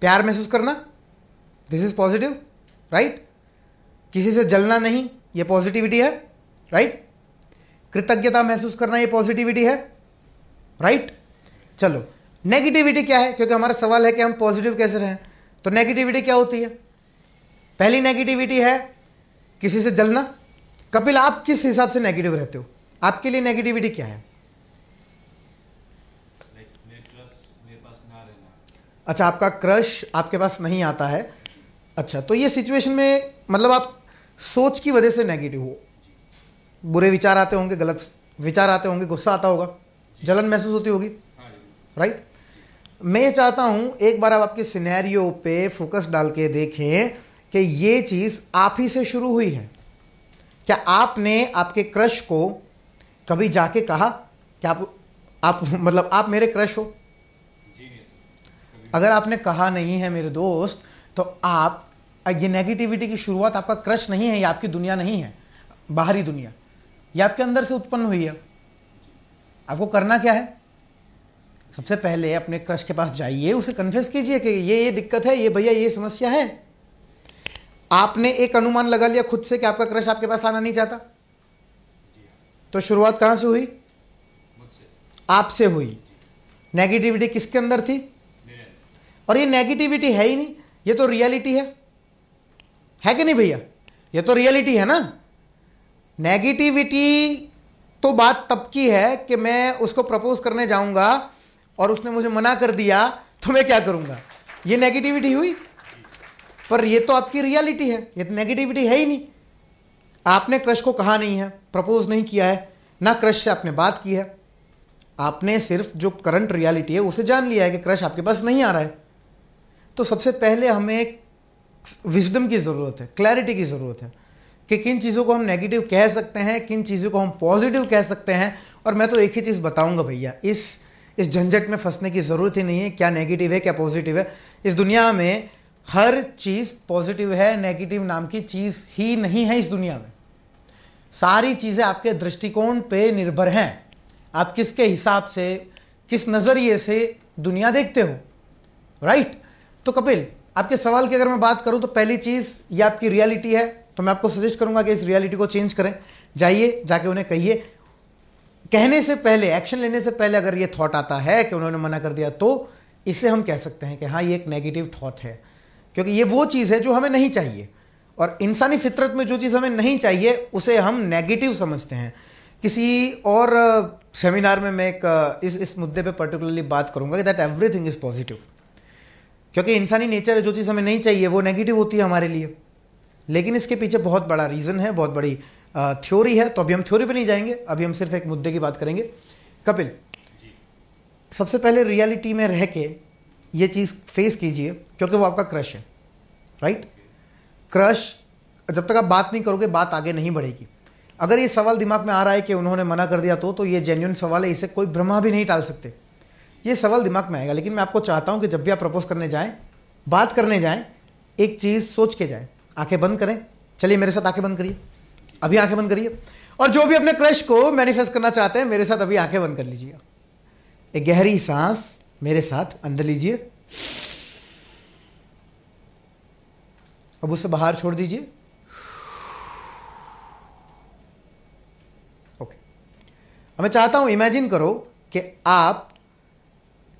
प्यार महसूस करना, दिस इज पॉजिटिव, राइट। किसी से जलना नहीं, ये पॉजिटिविटी है, राइट। कृतज्ञता महसूस करना, ये पॉजिटिविटी है, राइट। चलो नेगेटिविटी क्या है, क्योंकि हमारा सवाल है कि हम पॉजिटिव कैसे रहें। तो नेगेटिविटी क्या होती है? पहली नेगेटिविटी है किसी से जलना। कपिल, आप किस हिसाब से नेगेटिव रहते हो? आपके लिए नेगेटिविटी क्या है? मेरे पास ना रहना। अच्छा, आपका क्रश आपके पास नहीं आता है। अच्छा, तो ये सिचुएशन में मतलब आप सोच की वजह से नेगेटिव हो, बुरे विचार आते होंगे, गलत विचार आते होंगे, गुस्सा आता होगा, जलन महसूस होती होगी, राइट। मैं ये चाहता हूं एक बार आप आपके सिनेरियो पे फोकस डाल के देखें कि ये चीज़ आप ही से शुरू हुई है। क्या आपने आपके क्रश को कभी जाके कहा कि आप मतलब आप मेरे क्रश हो? अगर आपने कहा नहीं है मेरे दोस्त, तो आप ये नेगेटिविटी की शुरुआत आपका क्रश नहीं है, ये आपकी दुनिया नहीं है, बाहरी दुनिया, ये आपके अंदर से उत्पन्न हुई है। आपको करना क्या है? सबसे पहले अपने क्रश के पास जाइए, उसे कन्फेस कीजिए कि ये दिक्कत है, ये भैया ये समस्या है। आपने एक अनुमान लगा लिया खुद से कि आपका क्रश आपके पास आना नहीं चाहता, तो शुरुआत कहां से हुई? आपसे हुई। नेगेटिविटी किसके अंदर थी? और ये नेगेटिविटी है ही नहीं, ये तो रियलिटी है कि नहीं भैया? ये तो रियलिटी है ना। नेगेटिविटी तो बात तब की है कि मैं उसको प्रपोज करने जाऊंगा और उसने मुझे मना कर दिया, तो मैं क्या करूंगा? ये नेगेटिविटी हुई। पर ये तो आपकी रियलिटी है, ये तो नेगेटिविटी है ही नहीं। आपने क्रश को कहा नहीं है, प्रपोज नहीं किया है, ना क्रश से आपने बात की है। आपने सिर्फ जो करंट रियलिटी है उसे जान लिया है कि क्रश आपके पास नहीं आ रहा है। तो सबसे पहले हमें विजडम की ज़रूरत है, क्लैरिटी की ज़रूरत है कि किन चीज़ों को हम नेगेटिव कह सकते हैं, किन चीज़ों को हम पॉजिटिव कह सकते हैं। और मैं तो एक ही चीज़ बताऊंगा भैया, इस झंझट में फंसने की ज़रूरत ही नहीं है क्या नेगेटिव है क्या पॉजिटिव है। इस दुनिया में हर चीज़ पॉजिटिव है, नेगेटिव नाम की चीज़ ही नहीं है इस दुनिया में। सारी चीज़ें आपके दृष्टिकोण पे निर्भर हैं, आप किसके हिसाब से, किस नज़रिए से दुनिया देखते हो, राइट। तो कपिल, आपके सवाल की अगर मैं बात करूं तो पहली चीज़ ये आपकी रियलिटी है, तो मैं आपको सजेस्ट करूंगा कि इस रियलिटी को चेंज करें। जाइए, जाके उन्हें कहिए। कहने से पहले, एक्शन लेने से पहले अगर ये थॉट आता है कि उन्होंने मना कर दिया, तो इसे हम कह सकते हैं कि हाँ ये एक नेगेटिव थॉट है, क्योंकि ये वो चीज़ है जो हमें नहीं चाहिए। और इंसानी फितरत में जो चीज़ हमें नहीं चाहिए उसे हम नेगेटिव समझते हैं। किसी और सेमिनार में मैं एक इस मुद्दे पे पर्टिकुलरली बात करूंगा कि दैट एवरीथिंग इज़ पॉजिटिव, क्योंकि इंसानी नेचर है, जो चीज़ हमें नहीं चाहिए वो नेगेटिव होती है हमारे लिए। लेकिन इसके पीछे बहुत बड़ा रीज़न है, बहुत बड़ी थ्योरी है। तो अभी हम थ्योरी पे नहीं जाएंगे, अभी हम सिर्फ एक मुद्दे की बात करेंगे। कपिल, सबसे पहले रियलिटी में रह के ये चीज़ फेस कीजिए, क्योंकि वो आपका क्रश है, राइट। क्रश, जब तक आप बात नहीं करोगे बात आगे नहीं बढ़ेगी। अगर ये सवाल दिमाग में आ रहा है कि उन्होंने मना कर दिया, तो ये जेन्युइन सवाल है, इसे कोई भ्रमा भी नहीं टाल सकते। ये सवाल दिमाग में आएगा, लेकिन मैं आपको चाहता हूं कि जब भी आप प्रपोज करने जाएं, बात करने जाएं, एक चीज़ सोच के जाएं। आंखें बंद करें, चलिए मेरे साथ आंखें बंद करिए, अभी आंखें बंद करिए। और जो भी अपने क्रश को मैनिफेस्ट करना चाहते हैं मेरे साथ अभी आंखें बंद कर लीजिए। एक गहरी सांस मेरे साथ अंदर लीजिए, अब उसे बाहर छोड़ दीजिए। ओके, अब मैं चाहता हूं इमेजिन करो कि आप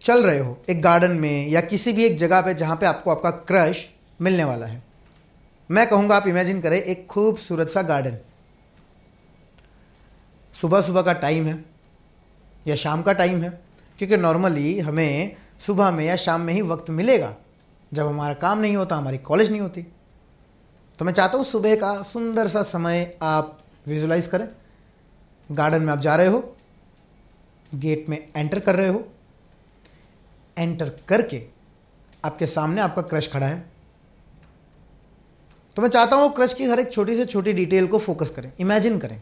चल रहे हो एक गार्डन में या किसी भी एक जगह पे जहां पे आपको आपका क्रश मिलने वाला है। मैं कहूंगा आप इमेजिन करें एक खूबसूरत सा गार्डन। सुबह सुबह का टाइम है या शाम का टाइम है, क्योंकि नॉर्मली हमें सुबह में या शाम में ही वक्त मिलेगा जब हमारा काम नहीं होता, हमारी कॉलेज नहीं होती। तो मैं चाहता हूँ सुबह का सुंदर सा समय आप विजुलाइज करें। गार्डन में आप जा रहे हो, गेट में एंटर कर रहे हो, एंटर करके आपके सामने आपका क्रश खड़ा है। तो मैं चाहता हूँ क्रश की हर एक छोटी से छोटी डिटेल को फोकस करें, इमेजिन करें।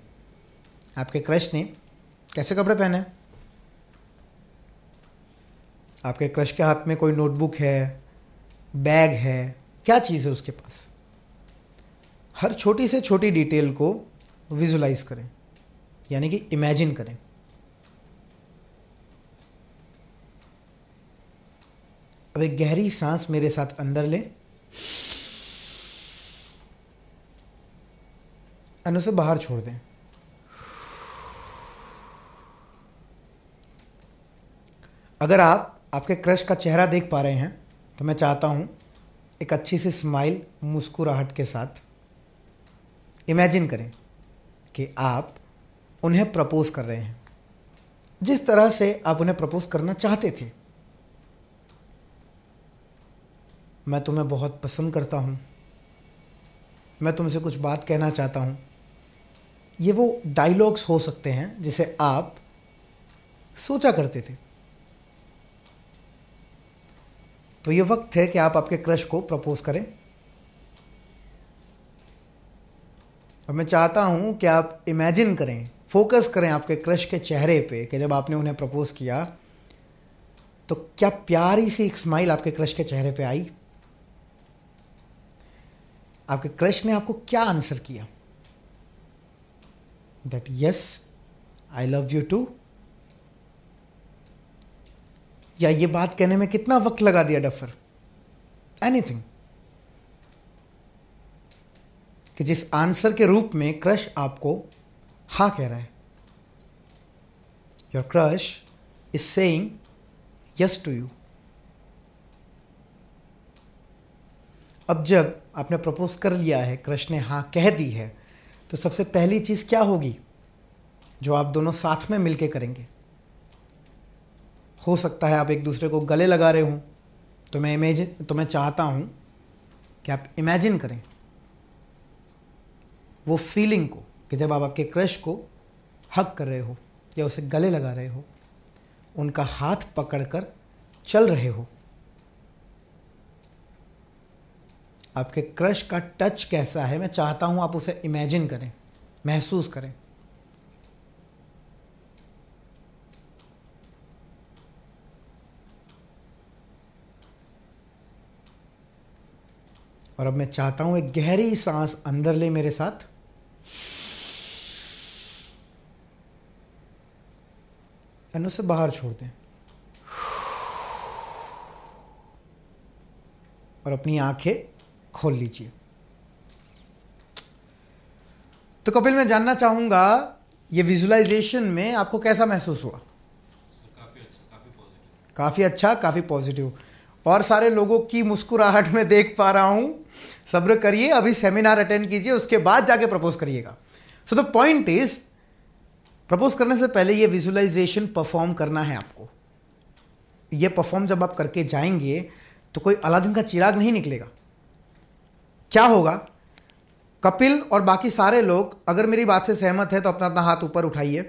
आपके क्रश ने कैसे कपड़े पहने हैं, आपके क्रश के हाथ में कोई नोटबुक है, बैग है, क्या चीज़ है उसके पास। हर छोटी से छोटी डिटेल को विजुलाइज करें, यानी कि इमेजिन करें। अब एक गहरी सांस मेरे साथ अंदर ले और उसे बाहर छोड़ दें। अगर आप आपके क्रश का चेहरा देख पा रहे हैं तो मैं चाहता हूं एक अच्छी सी स्माइल, मुस्कुराहट के साथ इमेजिन करें कि आप उन्हें प्रपोज कर रहे हैं जिस तरह से आप उन्हें प्रपोज करना चाहते थे। मैं तुम्हें बहुत पसंद करता हूं, मैं तुमसे कुछ बात कहना चाहता हूं। ये वो डायलॉग्स हो सकते हैं जिसे आप सोचा करते थे। तो ये वक्त है कि आप आपके क्रश को प्रपोज करें। और मैं चाहता हूं कि आप इमेजिन करें, फोकस करें आपके क्रश के चेहरे पे कि जब आपने उन्हें प्रपोज किया तो क्या प्यारी सी एक स्माइल आपके क्रश के चेहरे पे आई। आपके क्रश ने आपको क्या आंसर किया? That yes I love you too, या ये बात कहने में कितना वक्त लगा दिया डफर, एनीथिंग, कि जिस आंसर के रूप में क्रश आपको हाँ कह रहा है। Your crush is saying yes to you. अब जब आपने प्रपोज कर लिया है, क्रश ने हाँ कह दी है, तो सबसे पहली चीज क्या होगी जो आप दोनों साथ में मिलके करेंगे? हो सकता है आप एक दूसरे को गले लगा रहे हो, तो मैं चाहता हूं कि आप इमेजिन करें वो फीलिंग को कि जब आप आपके क्रश को हग कर रहे हो या उसे गले लगा रहे हो, उनका हाथ पकड़कर चल रहे हो। आपके क्रश का टच कैसा है, मैं चाहता हूं आप उसे इमेजिन करें, महसूस करें। और अब मैं चाहता हूं एक गहरी सांस अंदर ले मेरे साथ, और उसे बाहर छोड़ दें और अपनी आंखें खोल लीजिए। तो कपिल, मैं जानना चाहूंगा ये विजुअलाइजेशन में आपको कैसा महसूस हुआ? काफ़ी अच्छा, काफ़ी पॉजिटिव। काफ़ी अच्छा, काफ़ी पॉजिटिव। और सारे लोगों की मुस्कुराहट में देख पा रहा हूं। सब्र करिए, अभी सेमिनार अटेंड कीजिए, उसके बाद जाके प्रपोज करिएगा। So the point is, propose करने से पहले ये विजुअलाइजेशन परफॉर्म करना है आपको। ये परफॉर्म जब आप करके जाएंगे तो कोई अलादीन का चिराग नहीं निकलेगा। क्या होगा? कपिल और बाकी सारे लोग अगर मेरी बात से सहमत है तो अपना अपना हाथ ऊपर उठाइए।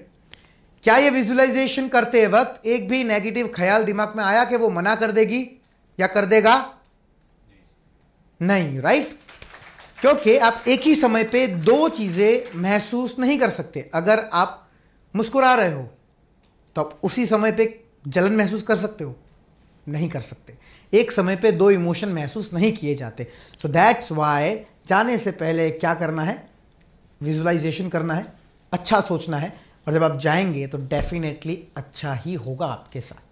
क्या ये विजुअलाइजेशन करते वक्त एक भी नेगेटिव ख्याल दिमाग में आया कि वो मना कर देगी या कर देगा? नहीं, राइट? क्योंकि आप एक ही समय पे दो चीजें महसूस नहीं कर सकते। अगर आप मुस्कुरा रहे हो तो आप उसी समय पे जलन महसूस कर सकते हो? नहीं कर सकते। एक समय पे दो इमोशन महसूस नहीं किए जाते। सो दैट्स वाई जाने से पहले क्या करना है? विजुअलाइजेशन करना है, अच्छा सोचना है, और जब आप जाएंगे तो डेफिनेटली अच्छा ही होगा आपके साथ।